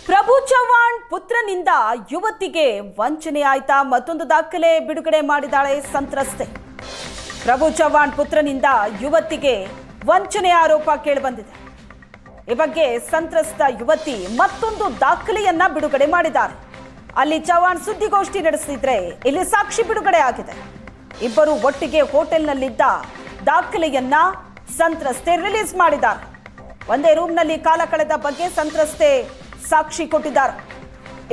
ಪ್ರಭು ಚವ್ಹಾಣ್ ಪುತ್ರನಿಂದ ಯುವತಿಗೆ ವಂಚನೆ ಆಯ್ತಾ? ಮತ್ತೊಂದು ದಾಖಲೆ ಬಿಡುಗಡೆ ಮಾಡಿದಾಳೆ ಸಂತ್ರಸ್ತೆ. ಪ್ರಭು ಚವ್ಹಾಣ್ ಪುತ್ರನಿಂದ ಯುವತಿಗೆ ವಂಚನೆ ಆರೋಪ ಕೇಳಿಬಂದಿದೆ. ಈ ಬಗ್ಗೆ ಸಂತ್ರಸ್ತ ಯುವತಿ ಮತ್ತೊಂದು ದಾಖಲೆಯನ್ನ ಬಿಡುಗಡೆ ಮಾಡಿದ್ದಾರೆ. ಅಲ್ಲಿ ಚವ್ಹಾಣ್ ಸುದ್ದಿಗೋಷ್ಠಿ ನಡೆಸಿದ್ರೆ ಇಲ್ಲಿ ಸಾಕ್ಷಿ ಬಿಡುಗಡೆ ಆಗಿದೆ. ಇಬ್ಬರು ಒಟ್ಟಿಗೆ ಹೋಟೆಲ್ನಲ್ಲಿದ್ದ ದಾಖಲೆಯನ್ನ ಸಂತ್ರಸ್ತೆ ರಿಲೀಸ್ ಮಾಡಿದ್ದಾರೆ. ಒಂದೇ ರೂಮ್ನಲ್ಲಿ ಕಾಲ ಕಳೆದ ಬಗ್ಗೆ ಸಂತ್ರಸ್ತೆ ಸಾಕ್ಷಿ ಕೊಟ್ಟಿದ್ದಾರೆ.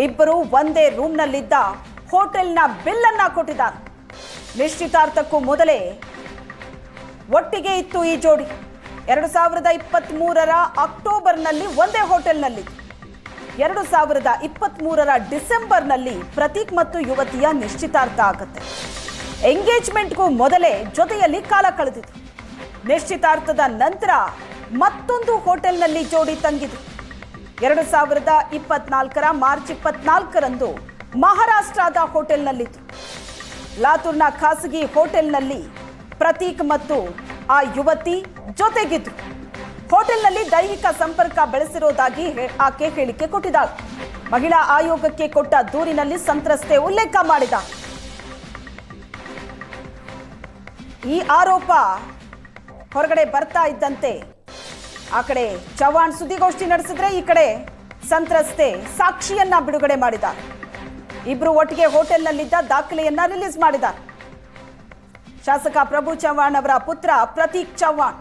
ಇಬ್ಬರು ಒಂದೇ ರೂಮ್ನಲ್ಲಿದ್ದ ಹೋಟೆಲ್ನ ಬಿಲ್ ಅನ್ನ ಕೊಟ್ಟಿದ್ದಾರೆ. ನಿಶ್ಚಿತಾರ್ಥಕ್ಕೂ ಮೊದಲೇ ಒಟ್ಟಿಗೆ ಇತ್ತು ಈ ಜೋಡಿ. 2023ರ ಅಕ್ಟೋಬರ್ನಲ್ಲಿ ಒಂದೇ ಹೋಟೆಲ್ನಲ್ಲಿ, 2023ರ ಡಿಸೆಂಬರ್ನಲ್ಲಿ ಪ್ರತೀಕ್ ಮತ್ತು ಯುವತಿಯ ನಿಶ್ಚಿತಾರ್ಥ ಆಗುತ್ತೆ. ಎಂಗೇಜ್ಮೆಂಟ್ಗೂ ಮೊದಲೇ ಜೊತೆಯಲ್ಲಿ ಕಾಲ ಕಳೆದಿತ್ತು. ನಿಶ್ಚಿತಾರ್ಥದ ನಂತರ ಮತ್ತೊಂದು ಹೋಟೆಲ್ನಲ್ಲಿ ಜೋಡಿ ತಂಗಿತು. 2024ರ ಮಾರ್ಚ್ 24ರಂದು ಮಹಾರಾಷ್ಟ್ರದ ಹೋಟೆಲ್ನಲ್ಲಿತ್ತು. ಲಾತೂರ್ನ ಖಾಸಗಿ ಹೋಟೆಲ್ನಲ್ಲಿ ಪ್ರತೀಕ್ ಮತ್ತು ಆ ಯುವತಿ ಜೊತೆಗಿದ್ರು. ಹೋಟೆಲ್ನಲ್ಲಿ ದೈಹಿಕ ಸಂಪರ್ಕ ಬೆಳೆಸಿರೋದಾಗಿ ಆಕೆ ಹೇಳಿಕೆ ಕೊಟ್ಟಿದ್ದಾಳೆ. ಮಹಿಳಾ ಆಯೋಗಕ್ಕೆ ಕೊಟ್ಟ ದೂರಿನಲ್ಲಿ ಸಂತ್ರಸ್ತೆ ಉಲ್ಲೇಖ ಮಾಡಿದ. ಈ ಆರೋಪ ಹೊರಗಡೆ ಬರ್ತಾ ಇದ್ದಂತೆ ಆ ಕಡೆ ಚವ್ಹಾಣ್ ಸುದ್ದಿಗೋಷ್ಠಿ ನಡೆಸಿದ್ರೆ ಈ ಕಡೆ ಸಂತ್ರಸ್ತೆ ಸಾಕ್ಷಿಯನ್ನ ಬಿಡುಗಡೆ ಮಾಡಿದ್ದಾರೆ. ಇಬ್ರು ಒಟ್ಟಿಗೆ ಹೋಟೆಲ್ನಲ್ಲಿದ್ದ ದಾಖಲೆಯನ್ನ ರಿಲೀಸ್ ಮಾಡಿದ್ದಾರೆ. ಶಾಸಕ ಪ್ರಭು ಚವ್ಹಾಣ್ ಅವರ ಪುತ್ರ ಪ್ರತೀಕ್ ಚವ್ಹಾಣ್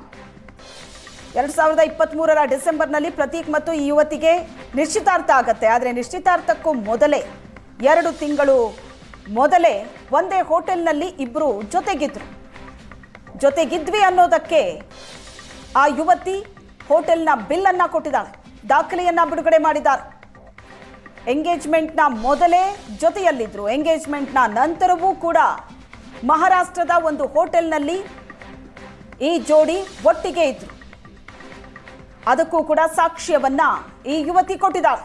2023ರ ಡಿಸೆಂಬರ್ನಲ್ಲಿ ಪ್ರತೀಕ್ ಮತ್ತು ಈ ಯುವತಿಗೆ ನಿಶ್ಚಿತಾರ್ಥ ಆಗತ್ತೆ. ಆದರೆ ನಿಶ್ಚಿತಾರ್ಥಕ್ಕೂ ಮೊದಲೇ 2 ತಿಂಗಳು ಮೊದಲೇ ಒಂದೇ ಹೋಟೆಲ್ನಲ್ಲಿ ಇಬ್ರು ಜೊತೆಗಿದ್ವಿ ಅನ್ನೋದಕ್ಕೆ ಆ ಯುವತಿ ಹೋಟೆಲ್ನ ಬಿಲ್ ಅನ್ನ ಕೊಟ್ಟಿದ್ದಾಳೆ. ದಾಖಲೆಯನ್ನ ಬಿಡುಗಡೆ ಮಾಡಿದ್ದಾರೆ. ಎಂಗೇಜ್ಮೆಂಟ್ನ ಮೊದಲೇ ಜೊತೆಯಲ್ಲಿದ್ರು. ಎಂಗೇಜ್ಮೆಂಟ್ನ ನಂತರವೂ ಕೂಡ ಮಹಾರಾಷ್ಟ್ರದ ಒಂದು ಹೋಟೆಲ್ನಲ್ಲಿ ಈ ಜೋಡಿ ಒಟ್ಟಿಗೆ ಇದ್ರು. ಅದಕ್ಕೂ ಕೂಡ ಸಾಕ್ಷ್ಯವನ್ನ ಈ ಯುವತಿ ಕೊಟ್ಟಿದ್ದಾಳೆ.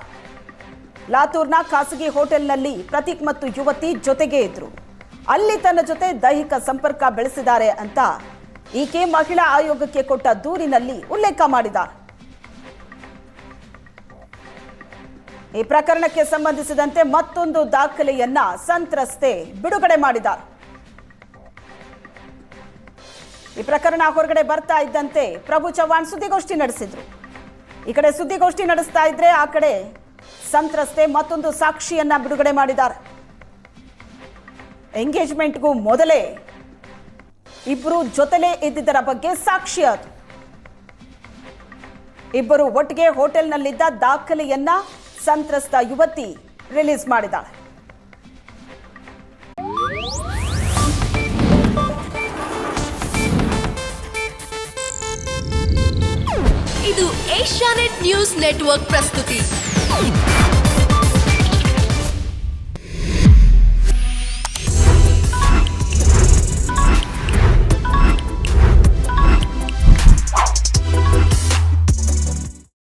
ಲಾತೂರ್ನ ಖಾಸಗಿ ಹೋಟೆಲ್ನಲ್ಲಿ ಪ್ರತೀಕ್ ಮತ್ತು ಯುವತಿ ಜೊತೆಗೆ ಇದ್ರು. ಅಲ್ಲಿ ತನ್ನ ಜೊತೆ ದೈಹಿಕ ಸಂಪರ್ಕ ಬೆಳೆಸಿದ್ದಾರೆ ಅಂತ ಈಕೆ ಮಹಿಳಾ ಆಯೋಗಕ್ಕೆ ಕೊಟ್ಟ ದೂರಿನಲ್ಲಿ ಉಲ್ಲೇಖ ಮಾಡಿದ್ದಾರೆ. ಈ ಪ್ರಕರಣಕ್ಕೆ ಸಂಬಂಧಿಸಿದಂತೆ ಮತ್ತೊಂದು ದಾಖಲೆಯನ್ನ ಸಂತ್ರಸ್ತೆ ಬಿಡುಗಡೆ ಮಾಡಿದ್ದಾರೆ. ಈ ಪ್ರಕರಣ ಹೊರಗಡೆ ಬರ್ತಾ ಇದ್ದಂತೆ ಪ್ರಭು ಚವ್ಹಾಣ್ ಸುದ್ದಿಗೋಷ್ಠಿ ನಡೆಸಿದ್ರು. ಈ ಕಡೆ ಸುದ್ದಿಗೋಷ್ಠಿ ನಡೆಸ್ತಾ ಇದ್ರೆ ಆ ಕಡೆ ಸಂತ್ರಸ್ತೆ ಮತ್ತೊಂದು ಸಾಕ್ಷಿಯನ್ನ ಬಿಡುಗಡೆ ಮಾಡಿದ್ದಾರೆ. ಎಂಗೇಜ್ಮೆಂಟ್ಗೂ ಮೊದಲೇ ಇಬ್ಬರು ಜೊತೆಲೇ ಇದ್ದಿದ್ದರ ಬಗ್ಗೆ ಸಾಕ್ಷಿ ಅದು. ಇಬ್ಬರು ಒಟ್ಟಿಗೆ ಹೋಟೆಲ್ನಲ್ಲಿದ್ದ ದಾಖಲೆಯನ್ನ ಸಂತ್ರಸ್ತ ಯುವತಿ ರಿಲೀಸ್ ಮಾಡಿದ್ದಾಳೆ. ಇದು ಏಷ್ಯಾನೆಟ್ ನ್ಯೂಸ್ ನೆಟ್ವರ್ಕ್ ಪ್ರಸ್ತುತಿ.